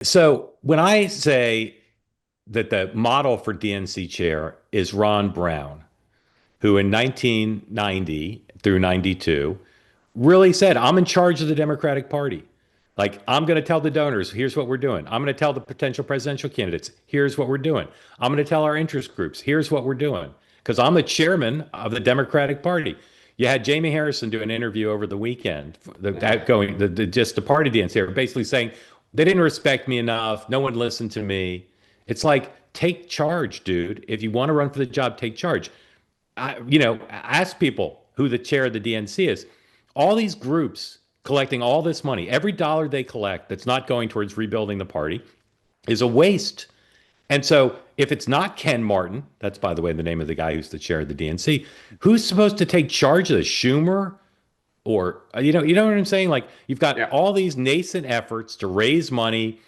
So when I say that the model for DNC chair is Ron Brown, who in 1990 through 92 really said, I'm in charge of the Democratic Party. Like, I'm going to tell the donors, here's what we're doing. I'm going to tell the potential presidential candidates, here's what we're doing. I'm going to tell our interest groups, here's what we're doing. Because I'm the chairman of the Democratic Party. You had Jamie Harrison do an interview over the weekend, just the party dance here, basically saying they didn't respect me enough. No one listened to me. It's like, take charge, dude. If you want to run for the job, take charge. Ask people who the chair of the DNC is. All these groups collecting all this money, every dollar they collect that's not going towards rebuilding the party is a waste. And so if it's not Ken Martin, that's by the way the name of the guy who's the chair of the DNC, who's supposed to take charge of this? Schumer or you know what I'm saying? Like you've got Yeah. all these nascent efforts to raise money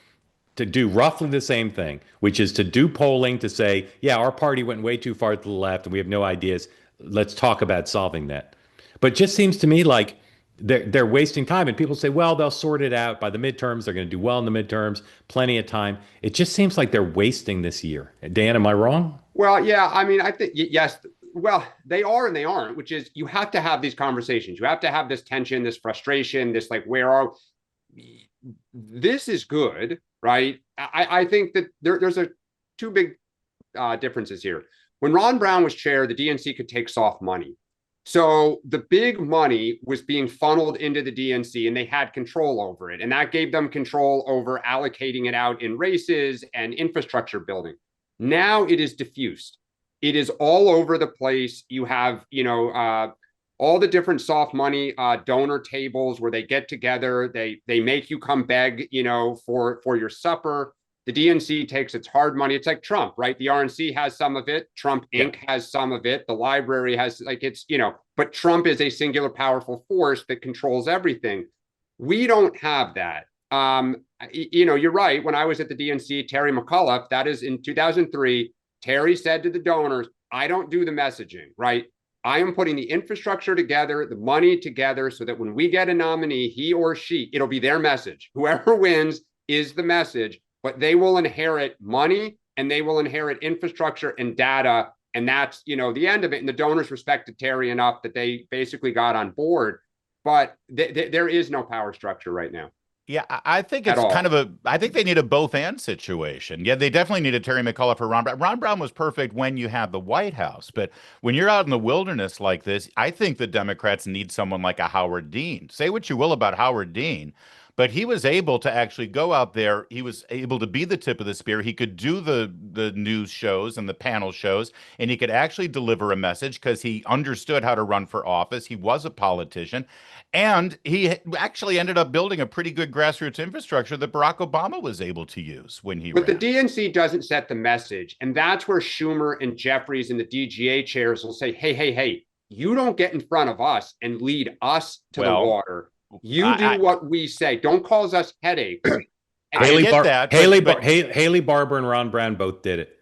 to do roughly the same thing, which is to do polling to say, yeah, our party went way too far to the left and we have no ideas. Let's talk about solving that. But it just seems to me like they're wasting time. And people say, well, they'll sort it out by the midterms. They're going to do well in the midterms, plenty of time. It just seems like they're wasting this year. Dan, am I wrong? Well, yeah, I mean, I think yes. Well, they are and they aren't, which is you have to have these conversations. You have to have this tension, this frustration, this like, where are this is good, right? I think that there's a two big differences here. When Ron Brown was chair, the DNC could take soft money. So the big money was being funneled into the DNC and they had control over it. And that gave them control over allocating it out in races and infrastructure building. Now it is diffused. It is all over the place. You have, all the different soft money donor tables where they get together. They make you come beg, for your supper. The DNC takes its hard money. It's like Trump, right? The RNC has some of it. Trump Yeah. Inc. has some of it. The library has but Trump is a singular powerful force that controls everything. We don't have that. You're right. When I was at the DNC, Terry McAuliffe, that is in 2003, Terry said to the donors, I don't do the messaging, right? I am putting the infrastructure together, the money together, so that when we get a nominee, he or she, it'll be their message. Whoever wins is the message, but they will inherit money and they will inherit infrastructure and data. And that's, the end of it. And the donors respected Terry enough that they basically got on board. But there is no power structure right now Yeah, I think at it's kind all. of I think they need a both and situation. Yeah, they definitely need a Terry McAuliffe for Ron Brown. Ron Brown was perfect when you had the White House, but when you're out in the wilderness like this, I think the Democrats need someone like a Howard Dean. Say what you will about Howard Dean, but he was able to actually go out there. He was able to be the tip of the spear. He could do the news shows and the panel shows, and he could actually deliver a message because he understood how to run for office. He was a politician. And he actually ended up building a pretty good grassroots infrastructure that Barack Obama was able to use when he But the ran. DNC doesn't set the message. And that's where Schumer and Jeffries and the DGA chairs will say, hey, hey, hey, you don't get in front of us and lead us to the Well, water. You do I what we say. Don't cause us headaches. And, I get that, but Haley Barber and Ron Brown both did it.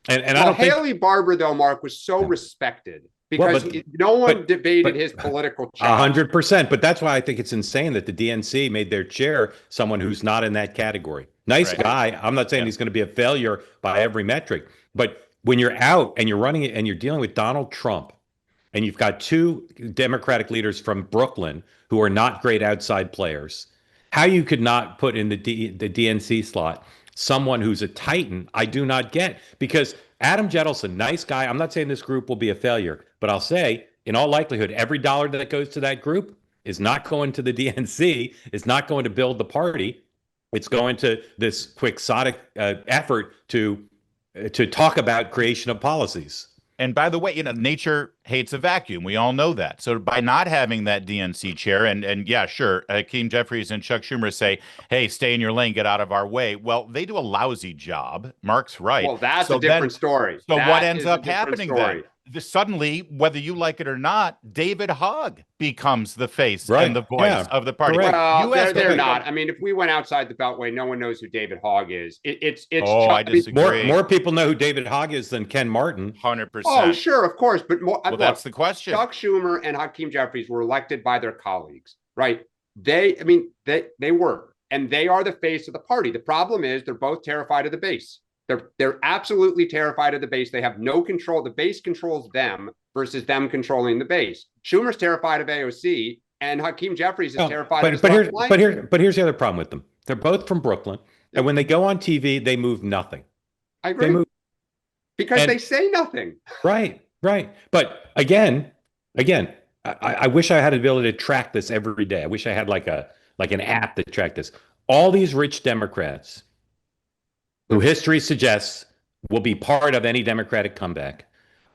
And I well, don't think Haley Barber, though, Mark, was so respected well, because no one debated but his political a chops. 100%. But that's why I think it's insane that the DNC made their chair someone who's not in that category. Nice right. guy. I'm not saying Yeah. he's going to be a failure by every metric, but when you're out and you're running it and you're dealing with Donald Trump and you've got two Democratic leaders from Brooklyn who are not great outside players, how you could not put in the DNC slot someone who's a titan, I do not get. Because Adam Jettleson, nice guy. I'm not saying this group will be a failure, but I'll say, in all likelihood, every dollar that goes to that group is not going to the DNC, is not going to build the party. It's going to this quixotic effort to talk about creation of policies. And by the way, nature hates a vacuum. We all know that. So by not having that DNC chair, and yeah, sure, Hakeem Jeffries and Chuck Schumer say, "Hey, stay in your lane, get out of our way." Well, they do a lousy job. Mark's right. Well, that's a So then, different story. so what That ends is a up different happening then? story. Suddenly, whether you like it or not, David Hogg becomes the face and Right. the voice Yeah. of the party. Correct. Well, You ask they're anybody. not. I mean, if we went outside the Beltway, no one knows who David Hogg is. It's Oh, I I mean, More disagree. more people know who David Hogg is than Ken Martin. oh, 100%. sure, of course, but more. Well, Look, that's the question. Chuck Schumer and Hakeem Jeffries were elected by their colleagues, right? I mean, they were, and they are the face of the party. The problem is they're both terrified of the base. They're absolutely terrified of the base. They have no control. The base controls them versus them controlling the base. Schumer's terrified of AOC, and Hakeem Jeffries is terrified of but here's the other problem with them. They're both from Brooklyn, and when they go on TV, they move nothing. I agree. Because they say nothing. Right. But again, I wish I had the ability to track this every day. I wish I had like an app that tracked this. All these rich Democrats who history suggests will be part of any Democratic comeback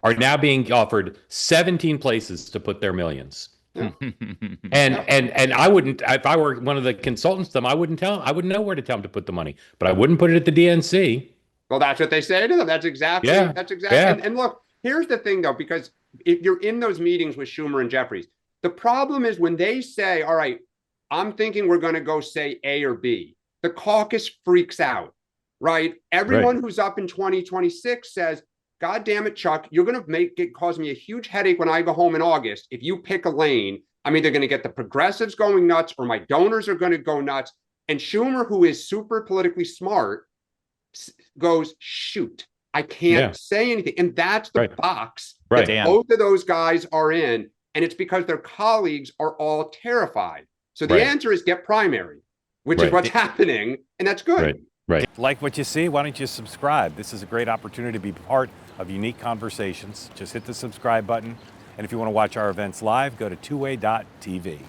are now being offered 17 places to put their millions. Yeah. And I wouldn't, if I were one of the consultants to them, I wouldn't know where to tell them to put the money, but I wouldn't put it at the DNC. Well, that's what they say to them. That's exactly. Yeah. And look, here's the thing though, because if you're in those meetings with Schumer and Jeffries, the problem is when they say, all right, I'm thinking we're going to go say A or B, the caucus freaks out, right? Everyone who's up in 2026 says, God damn it, Chuck, you're going to cause me a huge headache when I go home in August. If you pick a lane, I'm either going to get the progressives going nuts or my donors are going to go nuts. And Schumer, who is super politically smart, goes, shoot, I can't say anything. And that's the box that both of those guys are in. And it's because their colleagues are all terrified. So the answer is get primary, which is what's happening. And that's good. Right. Like what you see? Why don't you subscribe? This is a great opportunity to be part of unique conversations. Just hit the subscribe button. And if you want to watch our events live, go to twoway.tv.